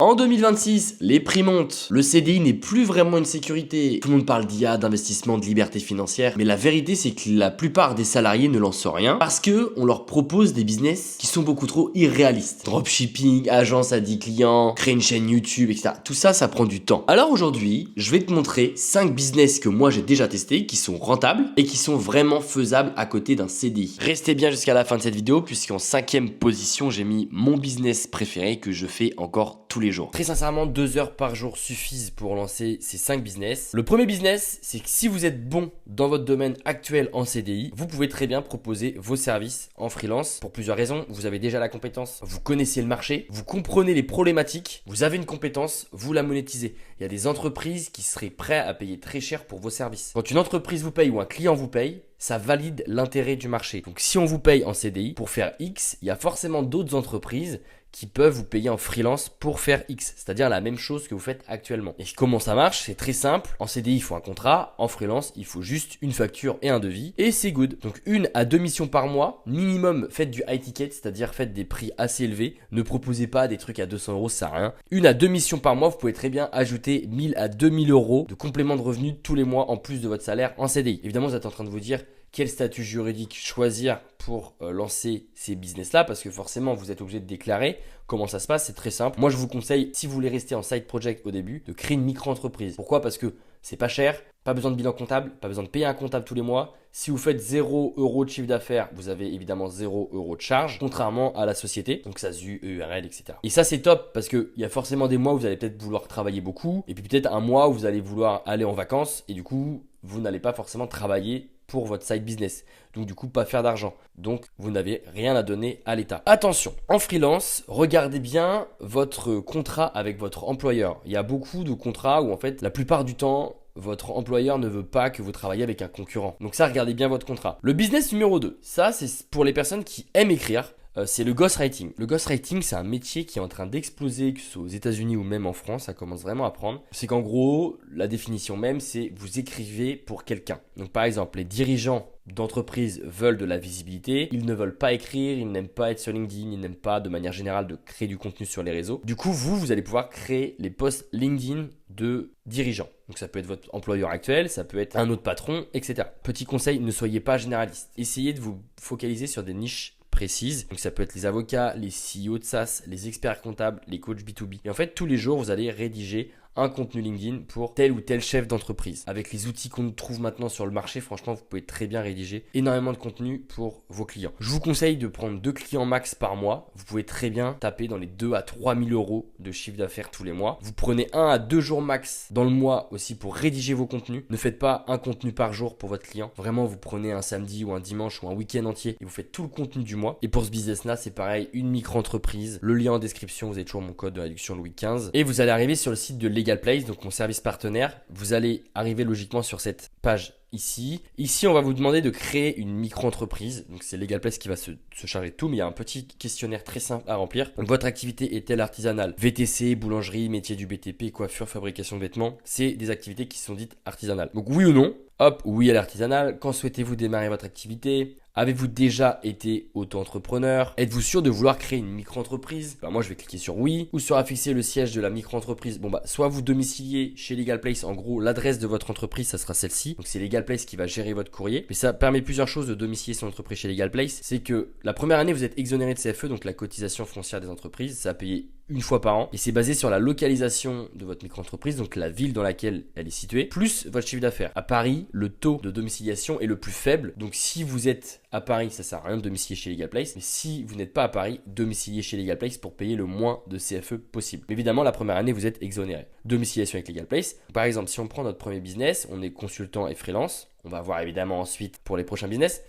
En 2026, les prix montent. Le CDI n'est plus vraiment une sécurité. Tout le monde parle d'IA, d'investissement, de liberté financière. Mais la vérité, c'est que la plupart des salariés ne lancent rien parce que on leur propose des business qui sont beaucoup trop irréalistes. Dropshipping, agence à 10 clients, créer une chaîne YouTube, etc. Tout ça, ça prend du temps. Alors aujourd'hui, je vais te montrer 5 business que moi j'ai déjà testés, qui sont rentables et qui sont vraiment faisables à côté d'un CDI. Restez bien jusqu'à la fin de cette vidéo puisqu'en 5e position, j'ai mis mon business préféré que je fais encore tous les jours. Très sincèrement, 2 heures par jour suffisent pour lancer ces 5 business. Le premier business, c'est que si vous êtes bon dans votre domaine actuel en CDI, vous pouvez très bien proposer vos services en freelance pour plusieurs raisons. Vous avez déjà la compétence, vous connaissez le marché, vous comprenez les problématiques, vous avez une compétence, vous la monétisez. Il y a des entreprises qui seraient prêtes à payer très cher pour vos services. Quand une entreprise vous paye ou un client vous paye, ça valide l'intérêt du marché. Donc si on vous paye en CDI pour faire X, il y a forcément d'autres entreprises qui peuvent vous payer en freelance pour faire X, c'est-à-dire la même chose que vous faites actuellement. Et comment ça marche? C'est très simple. En CDI, il faut un contrat. En freelance, il faut juste une facture et un devis. Et c'est good. Donc 1 à 2 missions par mois. Minimum, faites du high ticket, c'est-à-dire faites des prix assez élevés. Ne proposez pas des trucs à 200 euros, ça sert à rien. 1 à 2 missions par mois, vous pouvez très bien ajouter 1000 à 2000 euros de complément de revenus tous les mois en plus de votre salaire en CDI. Évidemment, vous êtes en train de vous dire quel statut juridique choisir pour lancer ces business-là, parce que forcément, vous êtes obligé de déclarer. Comment ça se passe? C'est très simple. Moi, je vous conseille, si vous voulez rester en side project au début, de créer une micro-entreprise. Pourquoi? Parce que c'est pas cher, pas besoin de bilan comptable, pas besoin de payer un comptable tous les mois. Si vous faites 0 € de chiffre d'affaires, vous avez évidemment 0 € de charge, contrairement à la société, donc SASU, EURL, etc. Et ça, c'est top parce qu'il y a forcément des mois où vous allez peut-être vouloir travailler beaucoup, et puis peut-être un mois où vous allez vouloir aller en vacances, et du coup, vous n'allez pas forcément travailler pour votre side business. Donc du coup, pas faire d'argent. Donc vous n'avez rien à donner à l'État. Attention, en freelance, regardez bien votre contrat avec votre employeur. Il y a beaucoup de contrats où en fait, la plupart du temps, votre employeur ne veut pas que vous travaillez avec un concurrent. Donc ça, regardez bien votre contrat. Le business numéro 2, ça c'est pour les personnes qui aiment écrire. C'est le ghostwriting. Le ghostwriting, c'est un métier qui est en train d'exploser, que ce soit aux États-Unis ou même en France, ça commence vraiment à prendre. C'est qu'en gros, la définition même, c'est vous écrivez pour quelqu'un. Donc par exemple, les dirigeants d'entreprises veulent de la visibilité, ils ne veulent pas écrire, ils n'aiment pas être sur LinkedIn, ils n'aiment pas de manière générale de créer du contenu sur les réseaux. Du coup, vous allez pouvoir créer les posts LinkedIn de dirigeants. Donc ça peut être votre employeur actuel, ça peut être un autre patron, etc. Petit conseil, ne soyez pas généraliste. Essayez de vous focaliser sur des niches précises. Donc ça peut être les avocats, les CEO de SaaS, les experts comptables, les coachs B2B. Et en fait, tous les jours, vous allez rédiger un contenu LinkedIn pour tel ou tel chef d'entreprise. Avec les outils qu'on trouve maintenant sur le marché, franchement, vous pouvez très bien rédiger énormément de contenu pour vos clients. Je vous conseille de prendre 2 clients max par mois. Vous pouvez très bien taper dans les 2 à 3 000 euros de chiffre d'affaires tous les mois. Vous prenez 1 à 2 jours max dans le mois aussi pour rédiger vos contenus. Ne faites pas un contenu par jour pour votre client. Vraiment, vous prenez un samedi ou un dimanche ou un week-end entier et vous faites tout le contenu du mois. Et pour ce business-là, c'est pareil, une micro-entreprise. Le lien en description, vous avez toujours mon code de réduction Louis 15. Et vous allez arriver sur le site de Legal Place, donc mon service partenaire. Vous allez arriver logiquement sur cette page ici. Ici, on va vous demander de créer une micro-entreprise. Donc, c'est Legal Place qui va se charger de tout, mais il y a un petit questionnaire très simple à remplir. Donc, votre activité est-elle artisanale? VTC, boulangerie, métier du BTP, coiffure, fabrication de vêtements. C'est des activités qui sont dites artisanales. Donc, oui ou non? Hop, oui à l'artisanal. Quand souhaitez-vous démarrer votre activité? Avez-vous déjà été auto-entrepreneur? Êtes-vous sûr de vouloir créer une micro-entreprise? Moi, je vais cliquer sur oui. Où sera fixé le siège de la micro-entreprise? Soit vous domiciliez chez Legal Place. En gros, l'adresse de votre entreprise, ça sera celle-ci. Donc, c'est Legal Place qui va gérer votre courrier. Mais ça permet plusieurs choses de domicilier son entreprise chez Legal Place. C'est que la première année, vous êtes exonéré de CFE, donc la cotisation foncière des entreprises. Ça a payé une fois par an et c'est basé sur la localisation de votre micro-entreprise, donc la ville dans laquelle elle est située, plus votre chiffre d'affaires. À Paris, le taux de domiciliation est le plus faible, donc si vous êtes à Paris, ça sert à rien de domicilier chez Legal Place, mais si vous n'êtes pas à Paris, domiciliez chez Legal Place pour payer le moins de CFE possible. Mais évidemment, la première année, vous êtes exonéré. Domiciliation avec Legal Place. Par exemple, si on prend notre premier business, on est consultant et freelance, on va voir évidemment ensuite pour les prochains business,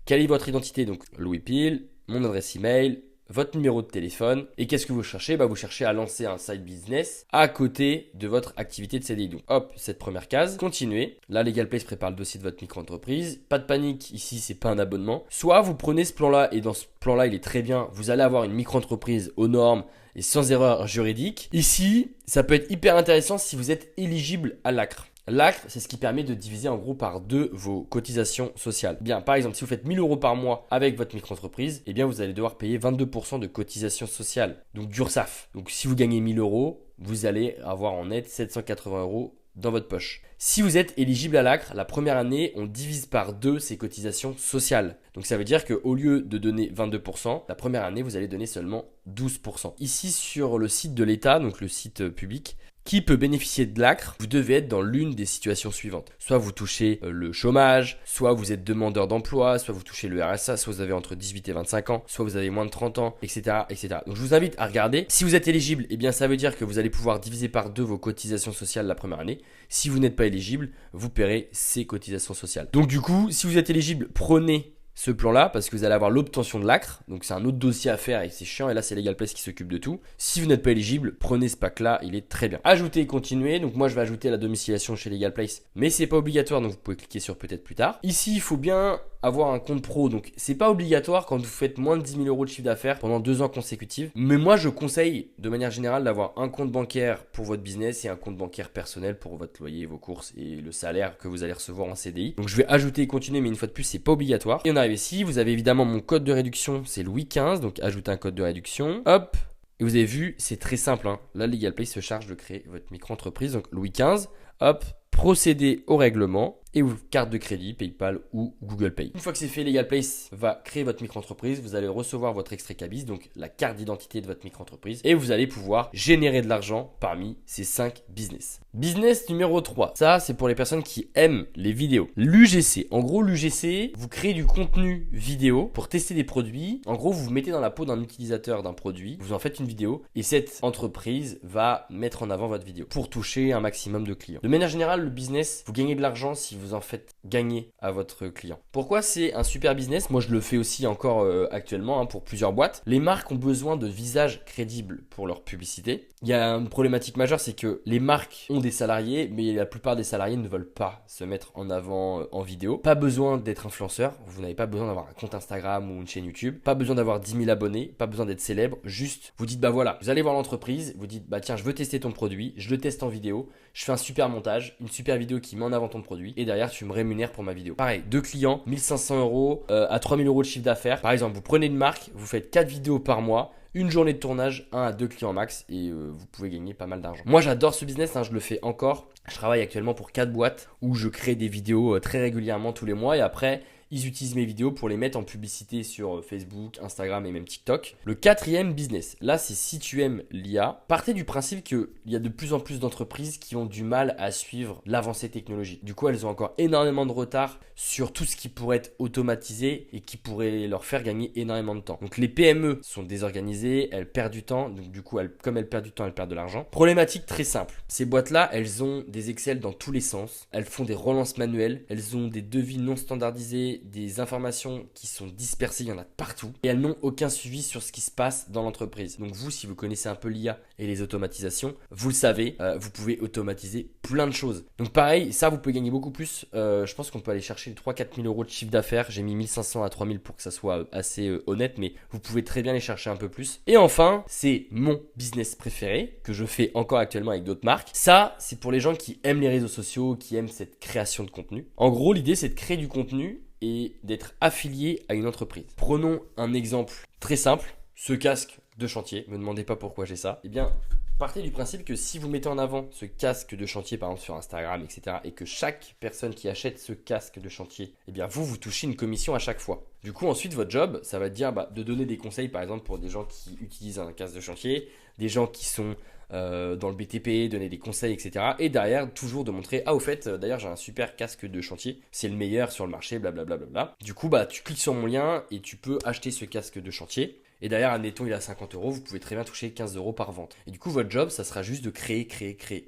quelle est votre identité? Donc Louis Pile, mon adresse email, votre numéro de téléphone. Et qu'est-ce que vous cherchez? Vous cherchez à lancer un side business à côté de votre activité de CDI. Donc hop, cette première case, continuez. Là, Legal Place prépare le dossier de votre micro-entreprise. Pas de panique, ici, c'est pas un abonnement. Soit vous prenez ce plan-là et dans ce plan-là, il est très bien. Vous allez avoir une micro-entreprise aux normes et sans erreur juridique. Ici, ça peut être hyper intéressant si vous êtes éligible à l'ACRE. L'ACRE, c'est ce qui permet de diviser en gros par 2 vos cotisations sociales. Bien, par exemple, si vous faites 1000 euros par mois avec votre micro-entreprise, eh bien vous allez devoir payer 22% de cotisations sociales, donc d'URSSAF. Donc si vous gagnez 1000 euros, vous allez avoir en net 780 euros dans votre poche. Si vous êtes éligible à l'ACRE, la première année, on divise par 2 ces cotisations sociales. Donc ça veut dire qu'au lieu de donner 22%, la première année, vous allez donner seulement 12%. Ici, sur le site de l'État, donc le site public, qui peut bénéficier de l'ACRE, vous devez être dans l'une des situations suivantes. Soit vous touchez le chômage, soit vous êtes demandeur d'emploi, soit vous touchez le RSA, soit vous avez entre 18 et 25 ans, soit vous avez moins de 30 ans, etc., etc. Donc je vous invite à regarder. Si vous êtes éligible, eh bien ça veut dire que vous allez pouvoir diviser par 2 vos cotisations sociales la première année. Si vous n'êtes pas éligible, vous paierez ces cotisations sociales. Donc du coup, si vous êtes éligible, prenez ce plan-là parce que vous allez avoir l'obtention de l'ACRE. Donc c'est un autre dossier à faire et c'est chiant. Et là, c'est LegalPlace qui s'occupe de tout. Si vous n'êtes pas éligible, prenez ce pack-là. Il est très bien. Ajouter et continuer. Donc moi, je vais ajouter la domiciliation chez LegalPlace. Mais c'est pas obligatoire. Donc vous pouvez cliquer sur peut-être plus tard. Ici, il faut bien avoir un compte pro. Donc c'est pas obligatoire quand vous faites moins de 10 000 euros de chiffre d'affaires pendant 2 ans consécutifs. Mais moi, je conseille de manière générale d'avoir un compte bancaire pour votre business et un compte bancaire personnel pour votre loyer, vos courses et le salaire que vous allez recevoir en CDI. Donc je vais ajouter et continuer, mais une fois de plus, c'est pas obligatoire. Et on arrive ici, vous avez évidemment mon code de réduction, c'est Louis XV, donc ajoutez un code de réduction. Hop. Et vous avez vu, c'est très simple. Là, LegalPlace se charge de créer votre micro-entreprise, donc Louis XV. Hop. Procédez au règlement et ou carte de crédit, PayPal ou Google Pay. Une fois que c'est fait, LegalPlace va créer votre micro-entreprise. Vous allez recevoir votre extrait CABIS, donc la carte d'identité de votre micro-entreprise. Et vous allez pouvoir générer de l'argent parmi ces 5 business. Business numéro 3. Ça, c'est pour les personnes qui aiment les vidéos. L'UGC. En gros, l'UGC, vous créez du contenu vidéo pour tester des produits. En gros, vous vous mettez dans la peau d'un utilisateur d'un produit. Vous en faites une vidéo et cette entreprise va mettre en avant votre vidéo pour toucher un maximum de clients. De manière générale, le business, vous gagnez de l'argent si vous en faites gagner à votre client. Pourquoi c'est un super business? Moi, je le fais aussi encore actuellement pour plusieurs boîtes. Les marques ont besoin de visages crédibles pour leur publicité. Il y a une problématique majeure, c'est que les marques ont des salariés, mais la plupart des salariés ne veulent pas se mettre en avant en vidéo. Pas besoin d'être influenceur. Vous n'avez pas besoin d'avoir un compte Instagram ou une chaîne YouTube. Pas besoin d'avoir 10 000 abonnés. Pas besoin d'être célèbre. Juste, vous dites, bah voilà, vous allez voir l'entreprise. Vous dites, bah tiens, je veux tester ton produit. Je le teste en vidéo. Je fais un super montage, une super vidéo qui met en avant ton produit. Et derrière, tu me rémunères pour ma vidéo. Pareil, 2 clients, 1500 euros à 3000 euros de chiffre d'affaires. Par exemple, vous prenez une marque, vous faites 4 vidéos par mois. Une journée de tournage, 1 à 2 clients max et vous pouvez gagner pas mal d'argent. Moi j'adore ce business, je le fais encore. Je travaille actuellement pour 4 boîtes où je crée des vidéos très régulièrement tous les mois et après ils utilisent mes vidéos pour les mettre en publicité sur Facebook, Instagram et même TikTok. Le 4e business, là c'est si tu aimes l'IA, partez du principe qu'il y a de plus en plus d'entreprises qui ont du mal à suivre l'avancée technologique. Du coup elles ont encore énormément de retard sur tout ce qui pourrait être automatisé et qui pourrait leur faire gagner énormément de temps. Donc les PME sont désorganisées, elles perdent du temps, donc du coup comme elles perdent du temps, elles perdent de l'argent. Problématique très simple, ces boîtes-là, elles ont des Excel dans tous les sens, elles font des relances manuelles, elles ont des devis non standardisés, des informations qui sont dispersées, il y en a partout et elles n'ont aucun suivi sur ce qui se passe dans l'entreprise. Donc vous, si vous connaissez un peu l'IA et les automatisations, vous le savez, vous pouvez automatiser plein de choses. Donc pareil, ça vous pouvez gagner beaucoup plus. Je pense qu'on peut aller chercher 3-4 000 euros de chiffre d'affaires. J'ai mis 1500 à 3000 pour que ça soit assez honnête, mais vous pouvez très bien les chercher un peu plus. Et enfin, c'est mon business préféré que je fais encore actuellement avec d'autres marques. Ça, c'est pour les gens qui aiment les réseaux sociaux, qui aiment cette création de contenu. En gros, l'idée, c'est de créer du contenu et d'être affilié à une entreprise. Prenons un exemple très simple, ce casque de chantier. Ne me demandez pas pourquoi j'ai ça. Eh bien, partez du principe que si vous mettez en avant ce casque de chantier, par exemple sur Instagram, etc., et que chaque personne qui achète ce casque de chantier, eh bien vous touchez une commission à chaque fois. Du coup, ensuite, votre job, ça va être de donner des conseils, par exemple, pour des gens qui utilisent un casque de chantier, des gens qui sont dans le BTP, donner des conseils, etc. Et derrière, toujours de montrer, au fait, d'ailleurs, j'ai un super casque de chantier, c'est le meilleur sur le marché, blablabla. Du coup, tu cliques sur mon lien et tu peux acheter ce casque de chantier. Et derrière, admettons, il a 50 euros, vous pouvez très bien toucher 15 euros par vente. Et du coup, votre job, ça sera juste de créer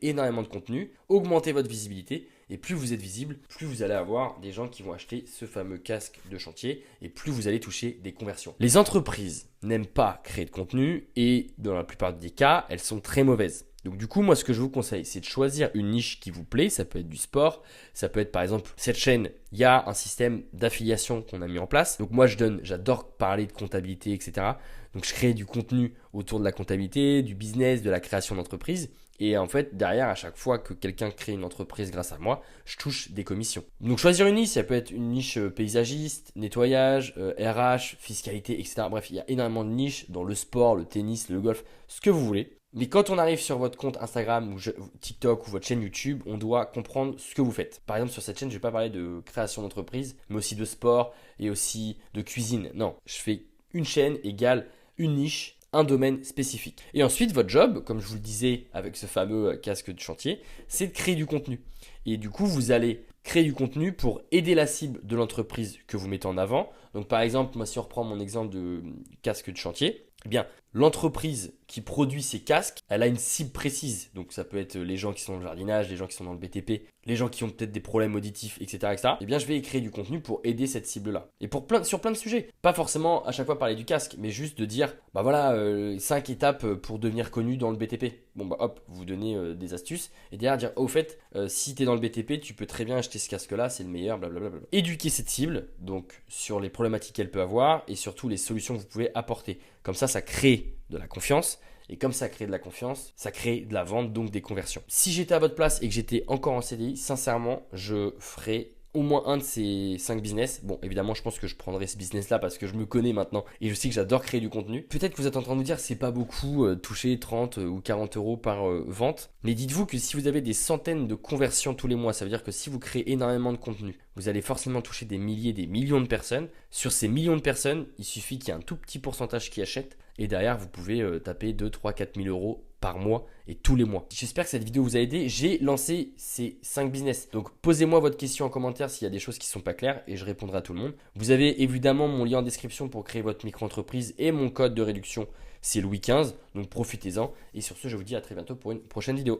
énormément de contenu, augmenter votre visibilité. Et plus vous êtes visible, plus vous allez avoir des gens qui vont acheter ce fameux casque de chantier et plus vous allez toucher des conversions. Les entreprises n'aiment pas créer de contenu et dans la plupart des cas, elles sont très mauvaises. Donc du coup, moi, ce que je vous conseille, c'est de choisir une niche qui vous plaît. Ça peut être du sport, ça peut être par exemple cette chaîne. Il y a un système d'affiliation qu'on a mis en place. Donc moi, j'adore parler de comptabilité, etc. Donc je crée du contenu autour de la comptabilité, du business, de la création d'entreprise. Et en fait, derrière, à chaque fois que quelqu'un crée une entreprise grâce à moi, je touche des commissions. Donc choisir une niche, ça peut être une niche paysagiste, nettoyage, RH, fiscalité, etc. Bref, il y a énormément de niches dans le sport, le tennis, le golf, ce que vous voulez. Mais quand on arrive sur votre compte Instagram ou TikTok ou votre chaîne YouTube, on doit comprendre ce que vous faites. Par exemple, sur cette chaîne, je ne vais pas parler de création d'entreprise, mais aussi de sport et aussi de cuisine. Non, je fais une chaîne égale une niche, un domaine spécifique. Et ensuite, votre job, comme je vous le disais avec ce fameux casque de chantier, c'est de créer du contenu. Et du coup, vous allez créer du contenu pour aider la cible de l'entreprise que vous mettez en avant. Donc par exemple, moi si on reprend mon exemple de casque de chantier, eh bien l'entreprise qui produit ces casques, elle a une cible précise. Donc ça peut être les gens qui sont dans le jardinage, les gens qui sont dans le BTP, les gens qui ont peut-être des problèmes auditifs, etc., etc. Eh bien je vais créer du contenu pour aider cette cible-là. Et sur plein de sujets. Pas forcément à chaque fois parler du casque, mais juste de dire, bah voilà, 5 étapes pour devenir connu dans le BTP. Bon bah hop, vous donnez des astuces. Et derrière dire, au fait, si tu es dans le BTP, tu peux très bien acheter ce casque-là, c'est le meilleur, blablabla. Éduquer cette cible, donc sur les problématiques qu'elle peut avoir et surtout les solutions que vous pouvez apporter. Comme ça crée de la confiance. Et comme ça crée de la confiance, ça crée de la vente, donc des conversions. Si j'étais à votre place et que j'étais encore en CDI, sincèrement, je ferais au moins un de ces 5 business. Bon, évidemment, je pense que je prendrai ce business-là parce que je me connais maintenant et je sais que j'adore créer du contenu. Peut-être que vous êtes en train de vous dire, c'est pas beaucoup, toucher 30 ou 40 euros par vente. Mais dites-vous que si vous avez des centaines de conversions tous les mois, ça veut dire que si vous créez énormément de contenu, vous allez forcément toucher des milliers, des millions de personnes. Sur ces millions de personnes, il suffit qu'il y ait un tout petit pourcentage qui achètent. Et derrière, vous pouvez taper 2, 3, 4 000 euros par mois et tous les mois. J'espère que cette vidéo vous a aidé. J'ai lancé ces 5 business. Donc posez-moi votre question en commentaire s'il y a des choses qui ne sont pas claires et je répondrai à tout le monde. Vous avez évidemment mon lien en description pour créer votre micro-entreprise et mon code de réduction, c'est Louis 15. Donc profitez-en. Et sur ce, je vous dis à très bientôt pour une prochaine vidéo.